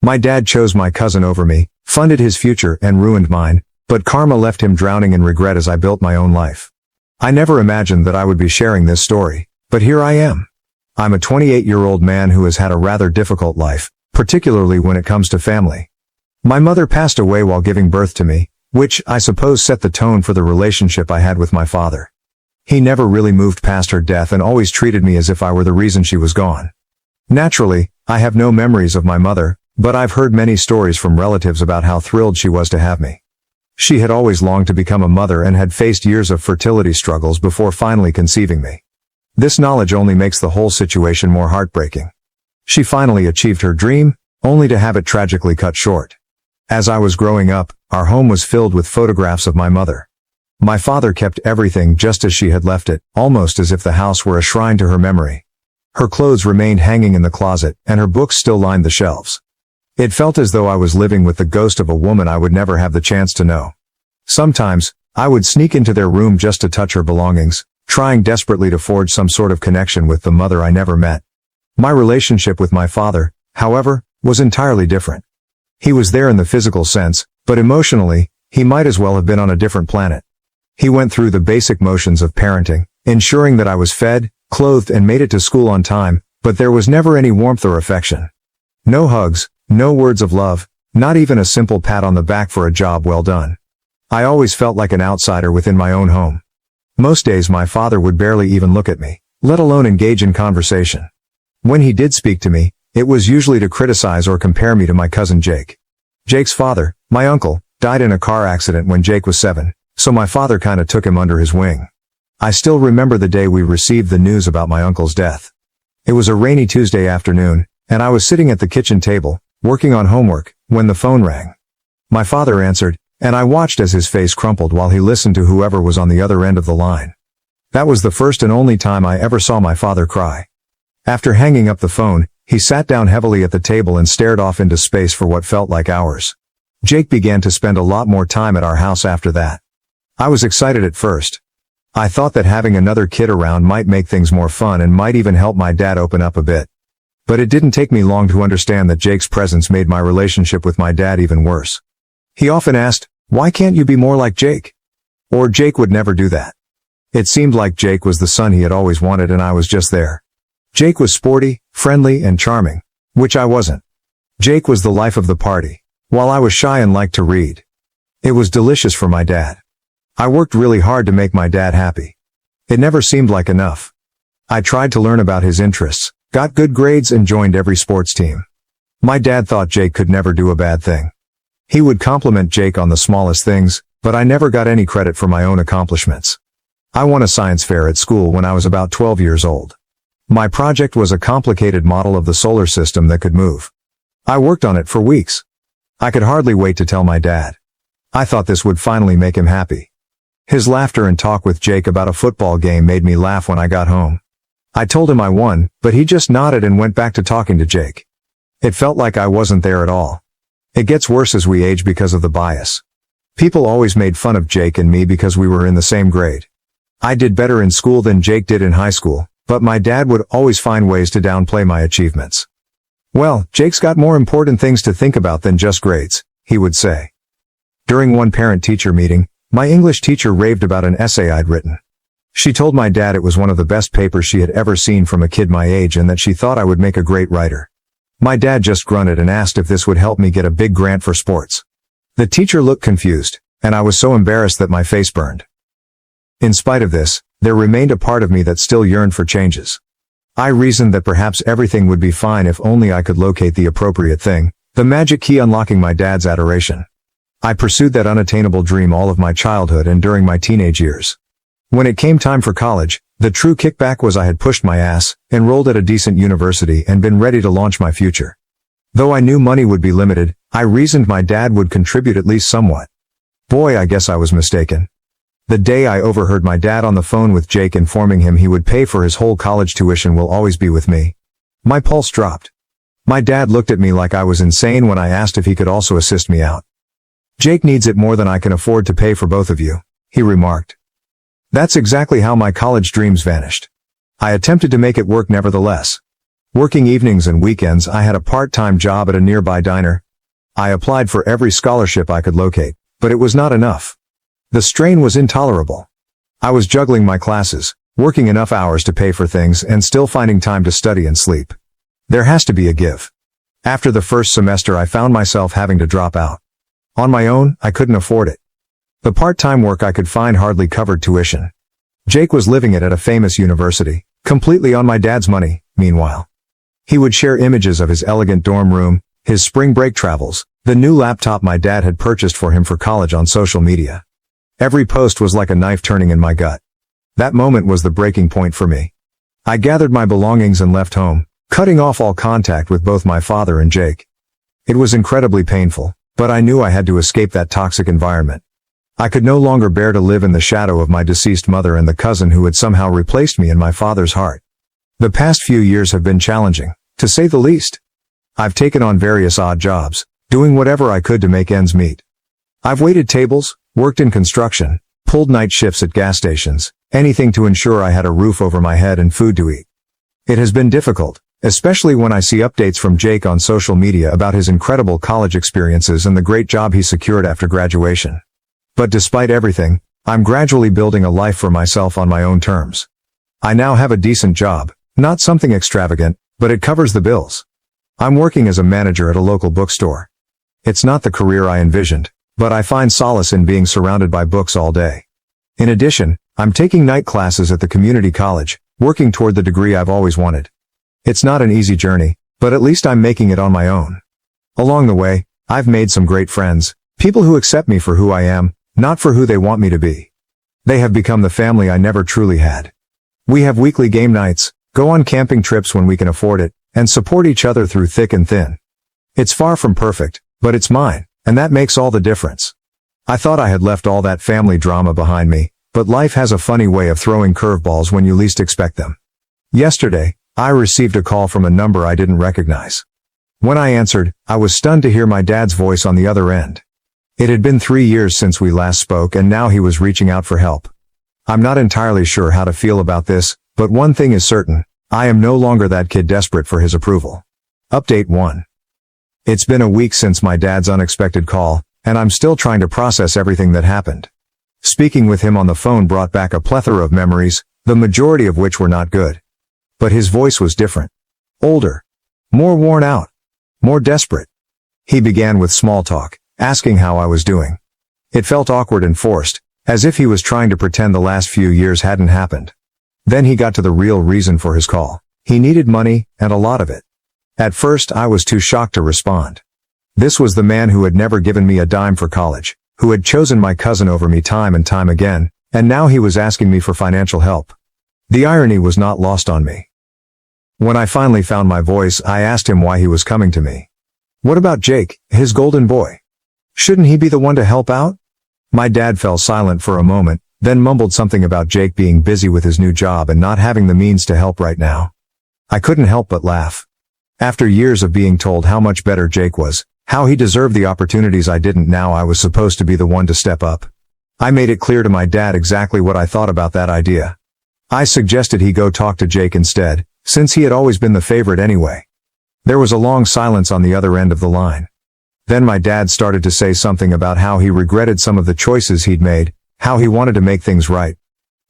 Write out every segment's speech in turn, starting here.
My dad chose my cousin over me, funded his future and ruined mine, but karma left him drowning in regret as I built my own life. I never imagined that I would be sharing this story, but here I am. I'm a 28-year-old man who has had a rather difficult life, particularly when it comes to family. My mother passed away while giving birth to me, which, I suppose, set the tone for the relationship I had with my father. He never really moved past her death and always treated me as if I were the reason she was gone. Naturally, I have no memories of my mother, but I've heard many stories from relatives about how thrilled she was to have me. She had always longed to become a mother and had faced years of fertility struggles before finally conceiving me. This knowledge only makes the whole situation more heartbreaking. She finally achieved her dream, only to have it tragically cut short. As I was growing up, our home was filled with photographs of my mother. My father kept everything just as she had left it, almost as if the house were a shrine to her memory. Her clothes remained hanging in the closet, and her books still lined the shelves. It felt as though I was living with the ghost of a woman I would never have the chance to know. Sometimes, I would sneak into their room just to touch her belongings, trying desperately to forge some sort of connection with the mother I never met. My relationship with my father, however, was entirely different. He was there in the physical sense, but emotionally, he might as well have been on a different planet. He went through the basic motions of parenting, ensuring that I was fed, clothed and made it to school on time, but there was never any warmth or affection. No hugs, no words of love, not even a simple pat on the back for a job well done. I always felt like an outsider within my own home. Most days my father would barely even look at me, let alone engage in conversation. When he did speak to me, it was usually to criticize or compare me to my cousin Jake. Jake's father, my uncle, died in a car accident when Jake was 7, so my father kinda took him under his wing. I still remember the day we received the news about my uncle's death. It was a rainy Tuesday afternoon, and I was sitting at the kitchen table, working on homework, when the phone rang. My father answered, and I watched as his face crumpled while he listened to whoever was on the other end of the line. That was the first and only time I ever saw my father cry. After hanging up the phone, he sat down heavily at the table and stared off into space for what felt like hours. Jake began to spend a lot more time at our house after that. I was excited at first. I thought that having another kid around might make things more fun and might even help my dad open up a bit. But it didn't take me long to understand that Jake's presence made my relationship with my dad even worse. He often asked, "Why can't you be more like Jake?" Or Jake would never do that. It seemed like Jake was the son he had always wanted and I was just there. Jake was sporty, friendly, and charming, which I wasn't. Jake was the life of the party, while I was shy and liked to read. It was delicious for my dad. I worked really hard to make my dad happy. It never seemed like enough. I tried to learn about his interests, got good grades and joined every sports team. My dad thought Jake could never do a bad thing. He would compliment Jake on the smallest things, but I never got any credit for my own accomplishments. I won a science fair at school when I was about 12 years old. My project was a complicated model of the solar system that could move. I worked on it for weeks. I could hardly wait to tell my dad. I thought this would finally make him happy. His laughter and talk with Jake about a football game made me laugh when I got home. I told him I won, but he just nodded and went back to talking to Jake. It felt like I wasn't there at all. It gets worse as we age because of the bias. People always made fun of Jake and me because we were in the same grade. I did better in school than Jake did in high school, but my dad would always find ways to downplay my achievements. "Well, Jake's got more important things to think about than just grades," he would say. During one parent-teacher meeting, my English teacher raved about an essay I'd written. She told my dad it was one of the best papers she had ever seen from a kid my age and that she thought I would make a great writer. My dad just grunted and asked if this would help me get a big grant for sports. The teacher looked confused, and I was so embarrassed that my face burned. In spite of this, there remained a part of me that still yearned for changes. I reasoned that perhaps everything would be fine if only I could locate the appropriate thing, the magic key unlocking my dad's adoration. I pursued that unattainable dream all of my childhood and during my teenage years. When it came time for college, the true kickback was I had pushed my ass, enrolled at a decent university and been ready to launch my future. Though I knew money would be limited, I reasoned my dad would contribute at least somewhat. Boy, I guess I was mistaken. The day I overheard my dad on the phone with Jake informing him he would pay for his whole college tuition will always be with me. My pulse dropped. My dad looked at me like I was insane when I asked if he could also assist me out. "Jake needs it more than I can afford to pay for both of you," he remarked. That's exactly how my college dreams vanished. I attempted to make it work nevertheless. Working evenings and weekends, I had a part-time job at a nearby diner. I applied for every scholarship I could locate, but it was not enough. The strain was intolerable. I was juggling my classes, working enough hours to pay for things, and still finding time to study and sleep. There has to be a give. After the first semester, I found myself having to drop out. On my own, I couldn't afford it. The part-time work I could find hardly covered tuition. Jake was living it at a famous university, completely on my dad's money, meanwhile. He would share images of his elegant dorm room, his spring break travels, the new laptop my dad had purchased for him for college on social media. Every post was like a knife turning in my gut. That moment was the breaking point for me. I gathered my belongings and left home, cutting off all contact with both my father and Jake. It was incredibly painful, but I knew I had to escape that toxic environment. I could no longer bear to live in the shadow of my deceased mother and the cousin who had somehow replaced me in my father's heart. The past few years have been challenging, to say the least. I've taken on various odd jobs, doing whatever I could to make ends meet. I've waited tables, worked in construction, pulled night shifts at gas stations, anything to ensure I had a roof over my head and food to eat. It has been difficult, especially when I see updates from Jake on social media about his incredible college experiences and the great job he secured after graduation. But despite everything, I'm gradually building a life for myself on my own terms. I now have a decent job, not something extravagant, but it covers the bills. I'm working as a manager at a local bookstore. It's not the career I envisioned, but I find solace in being surrounded by books all day. In addition, I'm taking night classes at the community college, working toward the degree I've always wanted. It's not an easy journey, but at least I'm making it on my own. Along the way, I've made some great friends, people who accept me for who I am, not for who they want me to be. They have become the family I never truly had. We have weekly game nights, go on camping trips when we can afford it, and support each other through thick and thin. It's far from perfect, but it's mine, and that makes all the difference. I thought I had left all that family drama behind me, but life has a funny way of throwing curveballs when you least expect them. Yesterday, I received a call from a number I didn't recognize. When I answered, I was stunned to hear my dad's voice on the other end. It had been 3 years since we last spoke, and now he was reaching out for help. I'm not entirely sure how to feel about this, but one thing is certain, I am no longer that kid desperate for his approval. Update 1. It's been a week since my dad's unexpected call, and I'm still trying to process everything that happened. Speaking with him on the phone brought back a plethora of memories, the majority of which were not good. But his voice was different. Older. More worn out. More desperate. He began with small talk, asking how I was doing. It felt awkward and forced, as if he was trying to pretend the last few years hadn't happened. Then he got to the real reason for his call. He needed money, and a lot of it. At first, I was too shocked to respond. This was the man who had never given me a dime for college, who had chosen my cousin over me time and time again, and now he was asking me for financial help. The irony was not lost on me. When I finally found my voice, I asked him why he was coming to me. What about Jake, his golden boy? Shouldn't he be the one to help out? My dad fell silent for a moment, then mumbled something about Jake being busy with his new job and not having the means to help right now. I couldn't help but laugh. After years of being told how much better Jake was, how he deserved the opportunities I didn't, now I was supposed to be the one to step up. I made it clear to my dad exactly what I thought about that idea. I suggested he go talk to Jake instead, since he had always been the favorite anyway. There was a long silence on the other end of the line. Then my dad started to say something about how he regretted some of the choices he'd made, how he wanted to make things right.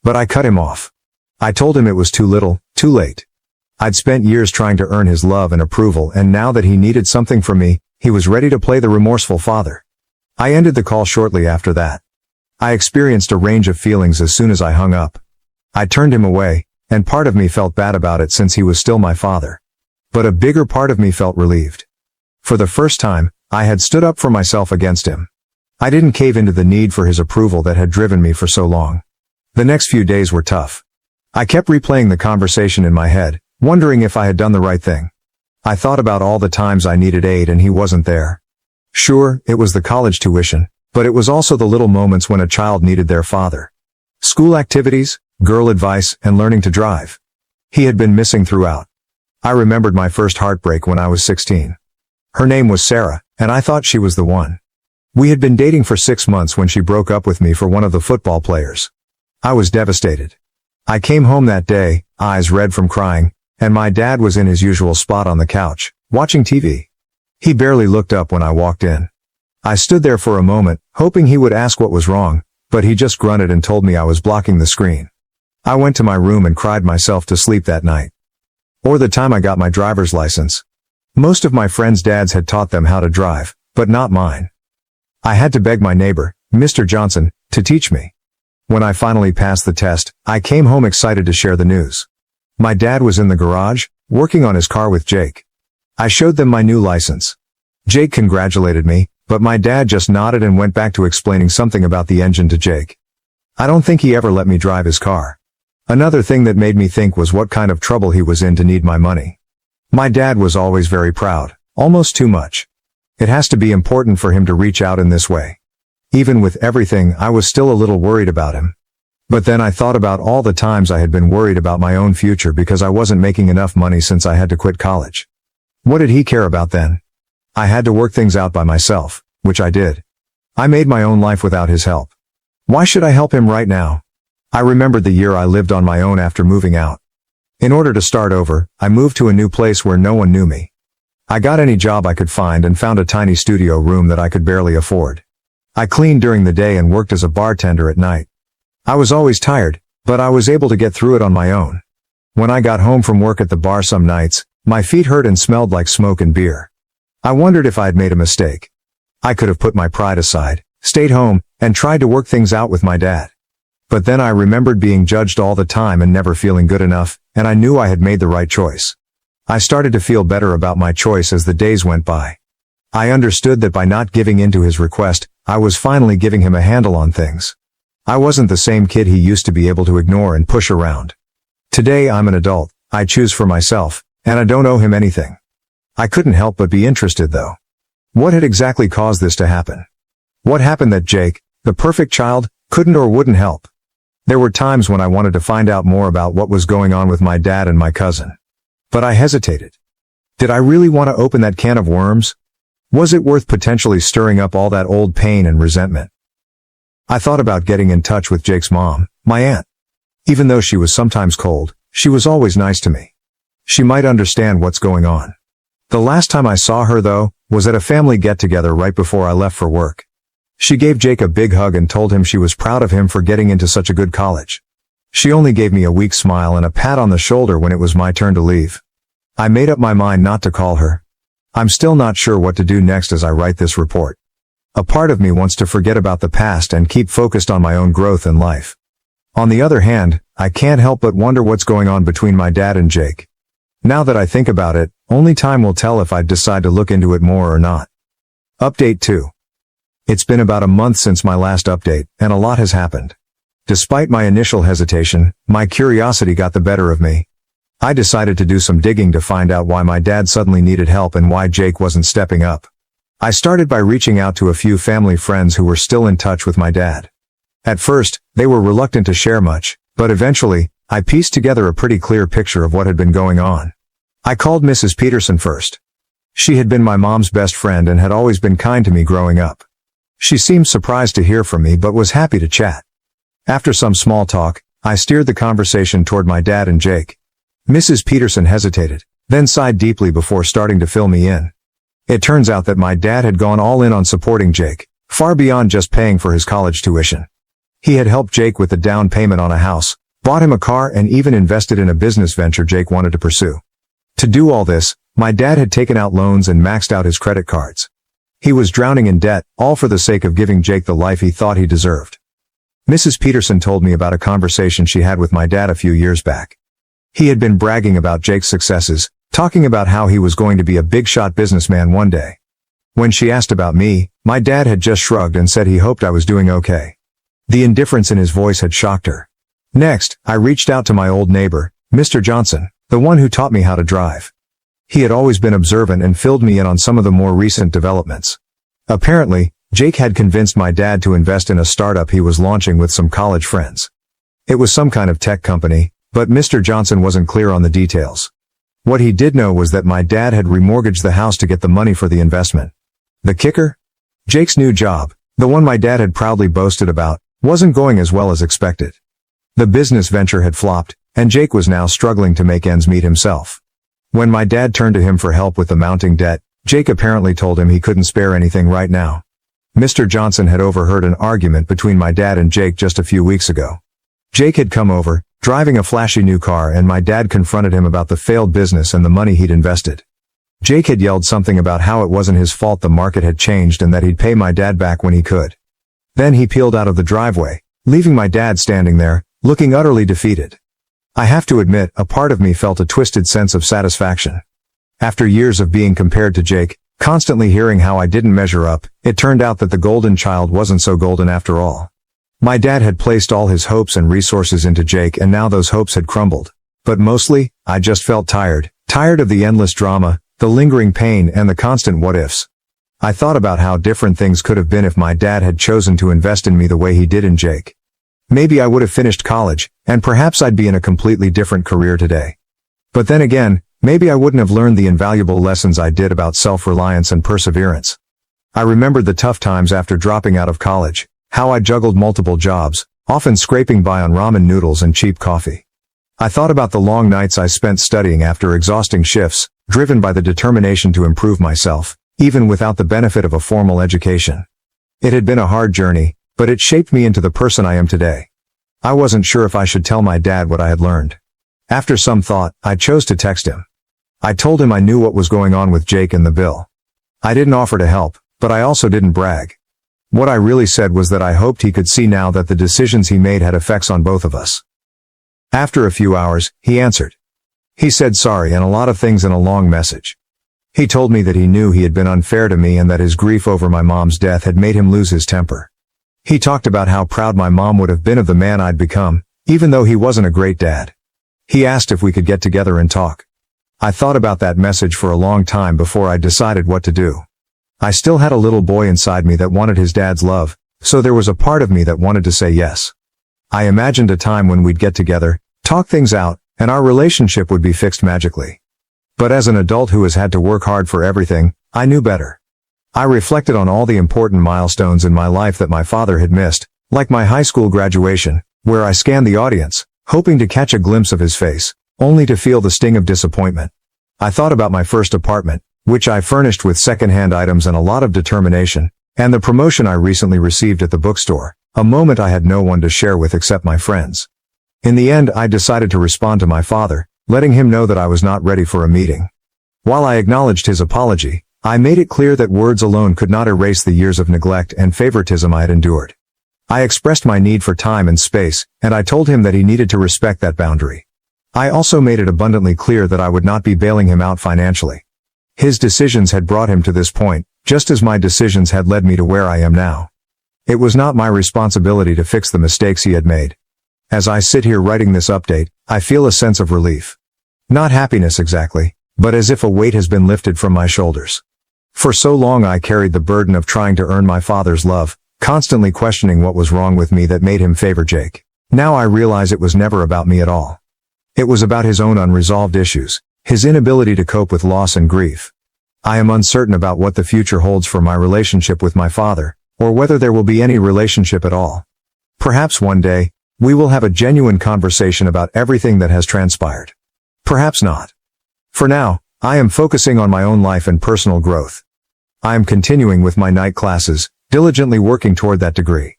But I cut him off. I told him it was too little, too late. I'd spent years trying to earn his love and approval, and now that he needed something from me, he was ready to play the remorseful father. I ended the call shortly after that. I experienced a range of feelings as soon as I hung up. I turned him away, and part of me felt bad about it since he was still my father. But a bigger part of me felt relieved. For the first time, I had stood up for myself against him. I didn't cave into the need for his approval that had driven me for so long. The next few days were tough. I kept replaying the conversation in my head, wondering if I had done the right thing. I thought about all the times I needed aid and he wasn't there. Sure, it was the college tuition, but it was also the little moments when a child needed their father. School activities, girl advice, and learning to drive. He had been missing throughout. I remembered my first heartbreak when I was 16. Her name was Sarah, and I thought she was the one. We had been dating for 6 months when she broke up with me for one of the football players. I was devastated. I came home that day, eyes red from crying, and my dad was in his usual spot on the couch, watching TV. He barely looked up when I walked in. I stood there for a moment, hoping he would ask what was wrong, but he just grunted and told me I was blocking the screen. I went to my room and cried myself to sleep that night. Or the time I got my driver's license. Most of my friends' dads had taught them how to drive, but not mine. I had to beg my neighbor, Mr. Johnson, to teach me. When I finally passed the test, I came home excited to share the news. My dad was in the garage, working on his car with Jake. I showed them my new license. Jake congratulated me, but my dad just nodded and went back to explaining something about the engine to Jake. I don't think he ever let me drive his car. Another thing that made me think was what kind of trouble he was in to need my money. My dad was always very proud, almost too much. It has to be important for him to reach out in this way. Even with everything, I was still a little worried about him. But then I thought about all the times I had been worried about my own future because I wasn't making enough money since I had to quit college. What did he care about then? I had to work things out by myself, which I did. I made my own life without his help. Why should I help him right now? I remembered the year I lived on my own after moving out. In order to start over, I moved to a new place where no one knew me. I got any job I could find and found a tiny studio room that I could barely afford. I cleaned during the day and worked as a bartender at night. I was always tired, but I was able to get through it on my own. When I got home from work at the bar some nights, my feet hurt and smelled like smoke and beer. I wondered if I'd made a mistake. I could have put my pride aside, stayed home, and tried to work things out with my dad. But then I remembered being judged all the time and never feeling good enough, and I knew I had made the right choice. I started to feel better about my choice as the days went by. I understood that by not giving in to his request, I was finally giving him a handle on things. I wasn't the same kid he used to be able to ignore and push around. Today I'm an adult, I choose for myself, and I don't owe him anything. I couldn't help but be interested though. What had exactly caused this to happen? What happened that Jake, the perfect child, couldn't or wouldn't help? There were times when I wanted to find out more about what was going on with my dad and my cousin. But I hesitated. Did I really want to open that can of worms? Was it worth potentially stirring up all that old pain and resentment? I thought about getting in touch with Jake's mom, my aunt. Even though she was sometimes cold, she was always nice to me. She might understand what's going on. The last time I saw her, though, was at a family get-together right before I left for work. She gave Jake a big hug and told him she was proud of him for getting into such a good college. She only gave me a weak smile and a pat on the shoulder when it was my turn to leave. I made up my mind not to call her. I'm still not sure what to do next as I write this report. A part of me wants to forget about the past and keep focused on my own growth in life. On the other hand, I can't help but wonder what's going on between my dad and Jake. Now that I think about it, only time will tell if I'd decide to look into it more or not. Update 2. It's been about a month since my last update, and a lot has happened. Despite my initial hesitation, my curiosity got the better of me. I decided to do some digging to find out why my dad suddenly needed help and why Jake wasn't stepping up. I started by reaching out to a few family friends who were still in touch with my dad. At first, they were reluctant to share much, but eventually, I pieced together a pretty clear picture of what had been going on. I called Mrs. Peterson first. She had been my mom's best friend and had always been kind to me growing up. She seemed surprised to hear from me but was happy to chat. After some small talk, I steered the conversation toward my dad and Jake. Mrs. Peterson hesitated, then sighed deeply before starting to fill me in. It turns out that my dad had gone all in on supporting Jake, far beyond just paying for his college tuition. He had helped Jake with the down payment on a house, bought him a car, and even invested in a business venture Jake wanted to pursue. To do all this, my dad had taken out loans and maxed out his credit cards. He was drowning in debt, all for the sake of giving Jake the life he thought he deserved. Mrs. Peterson told me about a conversation she had with my dad a few years back. He had been bragging about Jake's successes, talking about how he was going to be a big-shot businessman one day. When she asked about me, my dad had just shrugged and said he hoped I was doing okay. The indifference in his voice had shocked her. Next, I reached out to my old neighbor, Mr. Johnson, the one who taught me how to drive. He had always been observant and filled me in on some of the more recent developments. Apparently, Jake had convinced my dad to invest in a startup he was launching with some college friends. It was some kind of tech company, but Mr. Johnson wasn't clear on the details. What he did know was that my dad had remortgaged the house to get the money for the investment. The kicker? Jake's new job, the one my dad had proudly boasted about, wasn't going as well as expected. The business venture had flopped, and Jake was now struggling to make ends meet himself. When my dad turned to him for help with the mounting debt, Jake apparently told him he couldn't spare anything right now. Mr. Johnson had overheard an argument between my dad and Jake just a few weeks ago. Jake had come over, driving a flashy new car, and my dad confronted him about the failed business and the money he'd invested. Jake had yelled something about how it wasn't his fault the market had changed and that he'd pay my dad back when he could. Then he peeled out of the driveway, leaving my dad standing there, looking utterly defeated. I have to admit, a part of me felt a twisted sense of satisfaction. After years of being compared to Jake, constantly hearing how I didn't measure up, it turned out that the golden child wasn't so golden after all. My dad had placed all his hopes and resources into Jake, and now those hopes had crumbled. But mostly, I just felt tired of the endless drama, the lingering pain, and the constant what-ifs. I thought about how different things could have been if my dad had chosen to invest in me the way he did in Jake. Maybe I would have finished college, and perhaps I'd be in a completely different career today. But then again, maybe I wouldn't have learned the invaluable lessons I did about self-reliance and perseverance. I remembered the tough times after dropping out of college, how I juggled multiple jobs, often scraping by on ramen noodles and cheap coffee. I thought about the long nights I spent studying after exhausting shifts, driven by the determination to improve myself, even without the benefit of a formal education. It had been a hard journey, but it shaped me into the person I am today. I wasn't sure if I should tell my dad what I had learned. After some thought, I chose to text him. I told him I knew what was going on with Jake and the bill. I didn't offer to help, but I also didn't brag. What I really said was that I hoped he could see now that the decisions he made had effects on both of us. After a few hours, he answered. He said sorry and a lot of things in a long message. He told me that he knew he had been unfair to me and that his grief over my mom's death had made him lose his temper. He talked about how proud my mom would have been of the man I'd become, even though he wasn't a great dad. He asked if we could get together and talk. I thought about that message for a long time before I decided what to do. I still had a little boy inside me that wanted his dad's love, so there was a part of me that wanted to say yes. I imagined a time when we'd get together, talk things out, and our relationship would be fixed magically. But as an adult who has had to work hard for everything, I knew better. I reflected on all the important milestones in my life that my father had missed, like my high school graduation, where I scanned the audience, hoping to catch a glimpse of his face, only to feel the sting of disappointment. I thought about my first apartment, which I furnished with second-hand items and a lot of determination, and the promotion I recently received at the bookstore, a moment I had no one to share with except my friends. In the end, I decided to respond to my father, letting him know that I was not ready for a meeting. While I acknowledged his apology, I made it clear that words alone could not erase the years of neglect and favoritism I had endured. I expressed my need for time and space, and I told him that he needed to respect that boundary. I also made it abundantly clear that I would not be bailing him out financially. His decisions had brought him to this point, just as my decisions had led me to where I am now. It was not my responsibility to fix the mistakes he had made. As I sit here writing this update, I feel a sense of relief. Not happiness exactly, but as if a weight has been lifted from my shoulders. For so long I carried the burden of trying to earn my father's love, constantly questioning what was wrong with me that made him favor Jake. Now I realize it was never about me at all. It was about his own unresolved issues, his inability to cope with loss and grief. I am uncertain about what the future holds for my relationship with my father, or whether there will be any relationship at all. Perhaps one day, we will have a genuine conversation about everything that has transpired. Perhaps not. For now, I am focusing on my own life and personal growth. I am continuing with my night classes, diligently working toward that degree.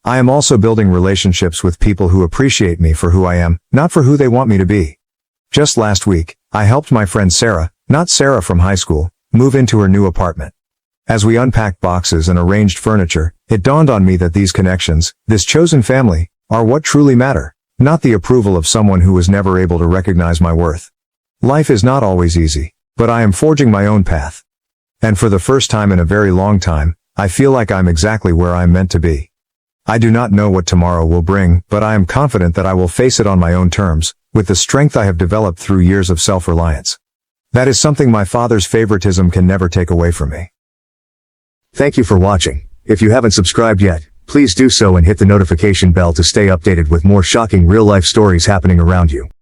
I am also building relationships with people who appreciate me for who I am, not for who they want me to be. Just last week, I helped my friend Sarah, not Sarah from high school, move into her new apartment. As we unpacked boxes and arranged furniture, it dawned on me that these connections, this chosen family, are what truly matter, not the approval of someone who was never able to recognize my worth. Life is not always easy, but I am forging my own path. And for the first time in a very long time, I feel like I'm exactly where I'm meant to be. I do not know what tomorrow will bring, but I am confident that I will face it on my own terms, with the strength I have developed through years of self-reliance. That is something my father's favoritism can never take away from me. Thank you for watching. If you haven't subscribed yet, please do so and hit the notification bell to stay updated with more shocking real-life stories happening around you.